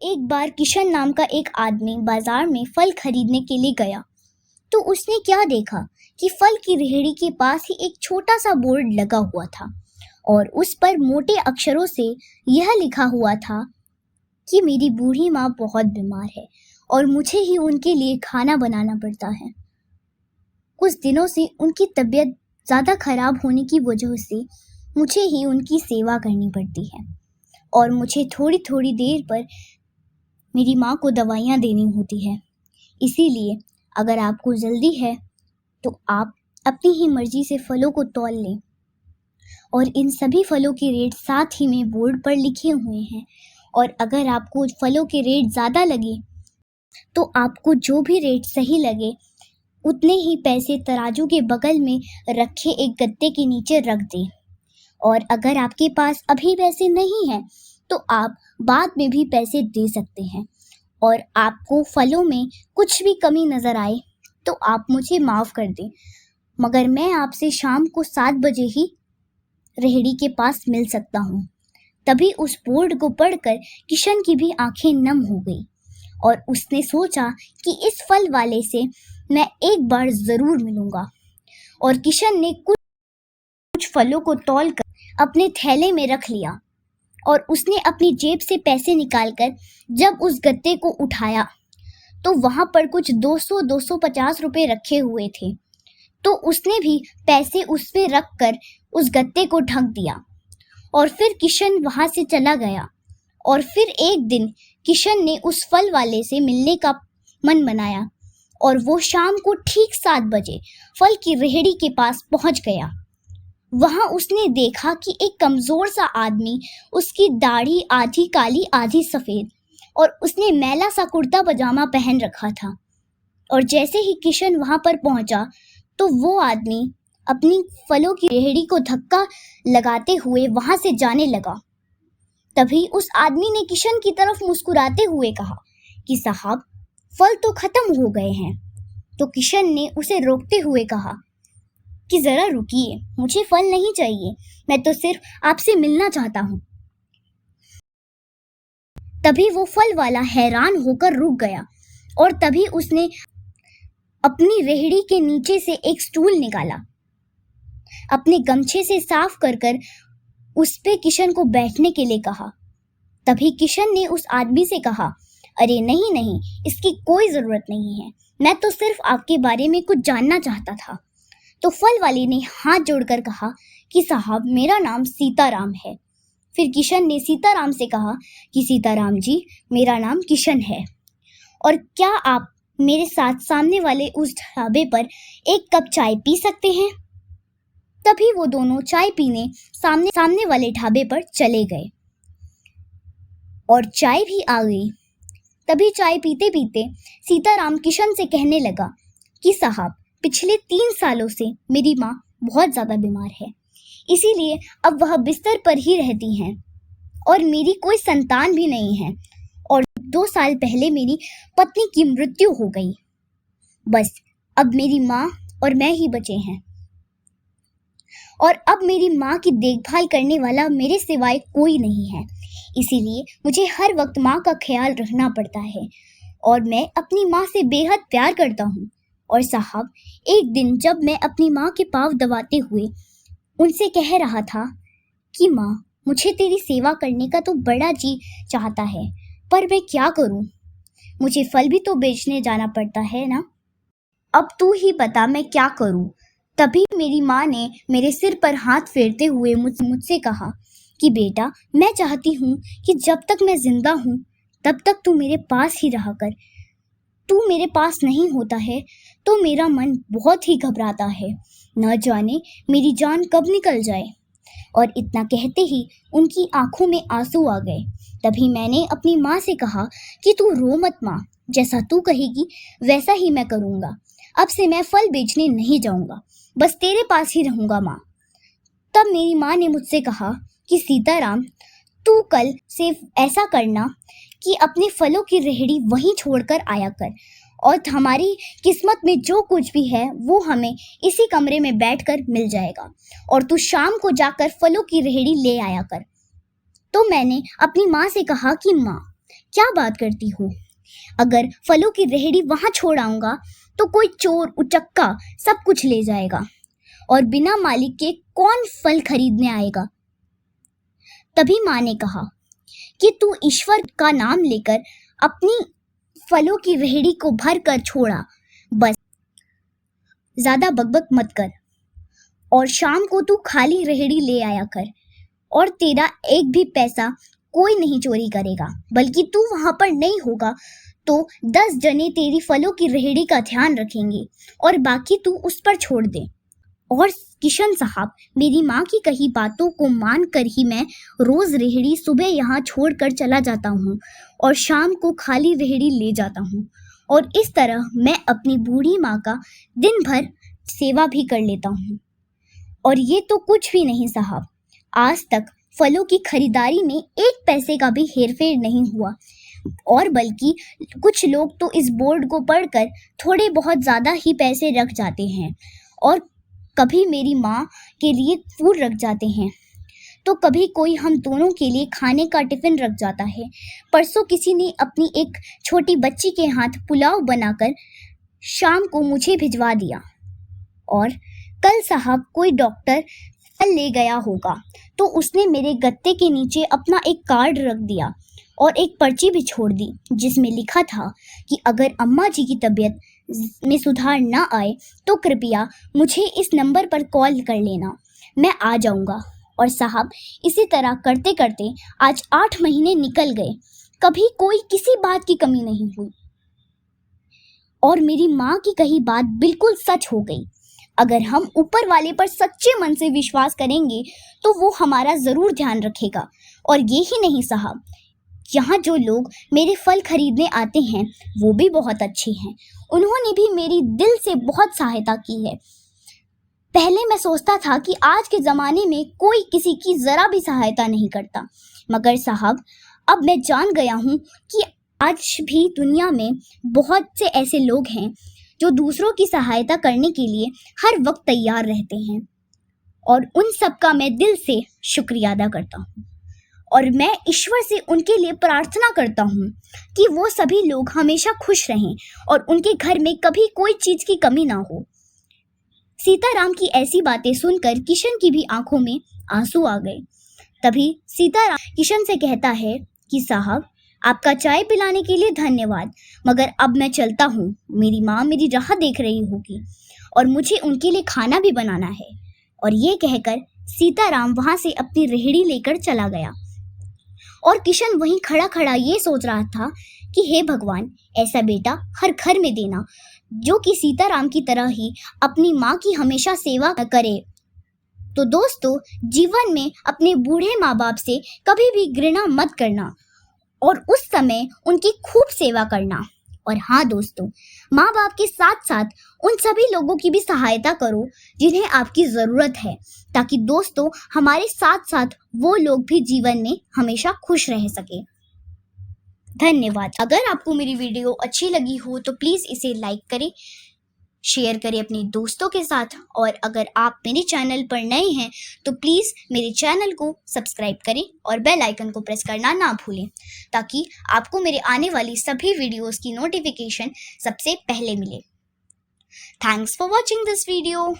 एक बार किशन नाम का एक आदमी बाजार में फल खरीदने के लिए गया तो उसने क्या देखा कि फल की रेहड़ी के पास ही एक छोटा सा बोर्ड लगा हुआ था और उस पर मोटे अक्षरों से यह लिखा हुआ था कि मेरी बूढ़ी माँ बहुत बीमार है और मुझे ही उनके लिए खाना बनाना पड़ता है। कुछ दिनों से उनकी तबीयत ज़्यादा खराब होने की वजह से मुझे ही उनकी सेवा करनी पड़ती है और मुझे थोड़ी थोड़ी देर पर मेरी माँ को दवाइयाँ देनी होती है। इसीलिए अगर आपको जल्दी है तो आप अपनी ही मर्जी से फलों को तौल लें और इन सभी फलों के रेट साथ ही में बोर्ड पर लिखे हुए हैं और अगर आपको फलों के रेट ज़्यादा लगे तो आपको जो भी रेट सही लगे उतने ही पैसे तराजू के बगल में रखे एक गत्ते के नीचे रख दें और अगर आपके पास अभी पैसे नहीं हैं तो आप बाद में भी पैसे दे सकते हैं और आपको फलों में कुछ भी कमी नज़र आए तो आप मुझे माफ़ कर दें, मगर मैं आपसे शाम को 7 बजे ही रेहड़ी के पास मिल सकता हूँ। तभी उस बोर्ड को पढ़कर किशन की भी आंखें नम हो गई और उसने सोचा कि इस फल वाले से मैं एक बार ज़रूर मिलूँगा। और किशन ने कुछ फलों को तौलकर अपने थैले में रख लिया और उसने अपनी जेब से पैसे निकालकर जब उस गत्ते को उठाया तो वहाँ पर कुछ 200-250 रुपए रखे हुए थे, तो उसने भी पैसे उस पे रख कर उस गत्ते को ढक दिया और फिर किशन वहाँ से चला गया। और फिर एक दिन किशन ने उस फल वाले से मिलने का मन बनाया और वो शाम को ठीक 7 बजे फल की रेहड़ी के पास पहुँच गया। वहाँ उसने देखा कि एक कमज़ोर सा आदमी, उसकी दाढ़ी आधी काली आधी सफ़ेद और उसने मैला सा कुर्ता पजामा पहन रखा था। और जैसे ही किशन वहाँ पर पहुँचा तो वो आदमी अपनी फलों की रेहड़ी को धक्का लगाते हुए वहाँ से जाने लगा। तभी उस आदमी ने किशन की तरफ मुस्कुराते हुए कहा कि साहब, फल तो ख़त्म हो गए हैं। तो किशन ने उसे रोकते हुए कहा कि ज़रा रुकिए, मुझे फल नहीं चाहिए, मैं तो सिर्फ आपसे मिलना चाहता हूँ। तभी वो फल वाला हैरान होकर रुक गया और तभी उसने अपनी रेहड़ी के नीचे से एक स्टूल निकाला, अपने गमछे से साफ कर उस पे किशन को बैठने के लिए कहा। तभी किशन ने उस आदमी से कहा, अरे नहीं नहीं, इसकी कोई ज़रूरत नहीं है, मैं तो सिर्फ आपके बारे में कुछ जानना चाहता था। तो फल वाले ने हाथ जोड़कर कहा कि साहब, मेरा नाम सीताराम है। फिर किशन ने सीताराम से कहा कि सीताराम जी, मेरा नाम किशन है और क्या आप मेरे साथ सामने वाले उस ढाबे पर एक कप चाय पी सकते हैं। तभी वो दोनों चाय पीने सामने वाले ढाबे पर चले गए और चाय भी आ गई। तभी चाय पीते पीते सीताराम किशन से कहने लगा कि साहब, पिछले 3 सालों से मेरी माँ बहुत ज़्यादा बीमार है, इसीलिए अब वह बिस्तर पर ही रहती हैं और मेरी कोई संतान भी नहीं है और 2 साल पहले मेरी पत्नी की मृत्यु हो गई। बस अब मेरी माँ और मैं ही बचे हैं और अब मेरी माँ की देखभाल करने वाला मेरे सिवाय कोई नहीं है, इसीलिए मुझे हर वक्त माँ का ख्याल रखना पड़ता है और मैं अपनी माँ से बेहद प्यार करता हूँ। और साहब, एक दिन जब मैं अपनी माँ के पाँव दबाते हुए उनसे कह रहा था कि माँ, मुझे तेरी सेवा करने का तो बड़ा जी चाहता है, पर मैं क्या करूँ, मुझे फल भी तो बेचने जाना पड़ता है ना, अब तू ही बता मैं क्या करूँ। तभी मेरी माँ ने मेरे सिर पर हाथ फेरते हुए मुझसे कहा कि बेटा, मैं चाहती हूँ कि जब तक मैं जिंदा हूँ तब तक तू मेरे पास ही रहा कर। तू मेरे पास नहीं होता है तो मेरा मन बहुत ही घबराता है, न जाने मेरी जान कब निकल जाए। और इतना कहते ही उनकी आंखों में आंसू आ गए। तभी मैंने अपनी माँ से कहा कि तू रो मत माँ, जैसा तू कहेगी वैसा ही मैं करूँगा। अब से मैं फल बेचने नहीं जाऊँगा, बस तेरे पास ही रहूँगा माँ। तब मेरी माँ ने मुझसे कहा कि सीताराम, तू कल से ऐसा करना कि अपने फलों की रेहड़ी वहीं छोड़कर आया कर और हमारी किस्मत में जो कुछ भी है वो हमें इसी कमरे में बैठकर मिल जाएगा और तू शाम को जाकर फलों की रेहड़ी ले आया कर। तो मैंने अपनी माँ से कहा कि माँ, क्या बात करती हो? अगर फलों की रेहड़ी वहां छोड़ आऊंगा तो कोई चोर उचक्का सब कुछ ले जाएगा और बिना मालिक के कौन फल खरीदने आएगा? तभी माँ ने कहा कि तू ईश्वर का नाम लेकर अपनी फलों की रेहड़ी को भर कर छोड़ा, बस ज्यादा बकबक मत कर और शाम को तू खाली रेहड़ी ले आया कर और तेरा एक भी पैसा कोई नहीं चोरी करेगा, बल्कि तू वहां पर नहीं होगा तो 10 जने तेरी फलों की रेहड़ी का ध्यान रखेंगे और बाकी तू उस पर छोड़ दे। और किशन साहब, मेरी माँ की कही बातों को मान कर ही मैं रोज रेहड़ी सुबह यहाँ छोड़कर चला जाता हूँ और शाम को खाली रेहड़ी ले जाता हूँ और इस तरह मैं अपनी बूढ़ी माँ का दिन भर सेवा भी कर लेता हूँ। और ये तो कुछ भी नहीं साहब, आज तक फलों की खरीदारी में 1 पैसे का भी हेरफेर नहीं हुआ और बल्कि कुछ लोग तो इस बोर्ड को पढ़कर थोड़े बहुत ज़्यादा ही पैसे रख जाते हैं और कभी मेरी माँ के लिए फूल रख जाते हैं तो कभी कोई हम दोनों के लिए खाने का टिफिन रख जाता है। परसों किसी ने अपनी एक छोटी बच्ची के हाथ पुलाव बनाकर शाम को मुझे भिजवा दिया और कल साहब कोई डॉक्टर फल ले गया होगा तो उसने मेरे गत्ते के नीचे अपना एक कार्ड रख दिया और एक पर्ची भी छोड़ दी जिसमें लिखा था कि अगर अम्मा जी की तबीयत में सुधार ना आए तो कृपया मुझे इस नंबर पर कॉल कर लेना, मैं आ जाऊंगा। और साहब, इसी तरह करते करते आज 8 महीने निकल गए, कभी कोई किसी बात की कमी नहीं हुई और मेरी माँ की कही बात बिल्कुल सच हो गई। अगर हम ऊपर वाले पर सच्चे मन से विश्वास करेंगे तो वो हमारा ज़रूर ध्यान रखेगा। और ये ही नहीं साहब, यहाँ जो लोग मेरे फल खरीदने आते हैं वो भी बहुत अच्छे हैं, उन्होंने भी मेरी दिल से बहुत सहायता की है। पहले मैं सोचता था कि आज के ज़माने में कोई किसी की ज़रा भी सहायता नहीं करता, मगर साहब अब मैं जान गया हूँ कि आज भी दुनिया में बहुत से ऐसे लोग हैं जो दूसरों की सहायता करने के लिए हर वक्त तैयार रहते हैं और उन सब का मैं दिल से शुक्रिया अदा करता हूँ और मैं ईश्वर से उनके लिए प्रार्थना करता हूँ कि वो सभी लोग हमेशा खुश रहें और उनके घर में कभी कोई चीज़ की कमी ना हो। सीताराम की ऐसी बातें सुनकर किशन की भी आंखों में आंसू आ गए। तभी सीताराम किशन से कहता है कि साहब, आपका चाय पिलाने के लिए धन्यवाद, मगर अब मैं चलता हूँ, मेरी माँ मेरी राह देख रही होगी और मुझे उनके लिए खाना भी बनाना है। और ये कहकर सीताराम वहाँ से अपनी रेहड़ी लेकर चला गया और किशन वहीं खड़ा खड़ा ये सोच रहा था कि हे भगवान, ऐसा बेटा हर घर में देना जो कि सीताराम की तरह ही अपनी माँ की हमेशा सेवा करे। तो दोस्तों, जीवन में अपने बूढ़े माँ बाप से कभी भी घृणा मत करना और उस समय उनकी खूब सेवा करना। और हाँ दोस्तों, माँ बाप के साथ साथ उन सभी लोगों की भी सहायता करो जिन्हें आपकी ज़रूरत है, ताकि दोस्तों हमारे साथ साथ वो लोग भी जीवन में हमेशा खुश रह सके। धन्यवाद। अगर आपको मेरी वीडियो अच्छी लगी हो तो प्लीज़ इसे लाइक करें, शेयर करें अपने दोस्तों के साथ और अगर आप मेरे चैनल पर नए हैं तो प्लीज़ मेरे चैनल को सब्सक्राइब करें और बेल आइकन को प्रेस करना ना भूलें ताकि आपको मेरे आने वाली सभी वीडियोस की नोटिफिकेशन सबसे पहले मिले। Thanks for watching this video.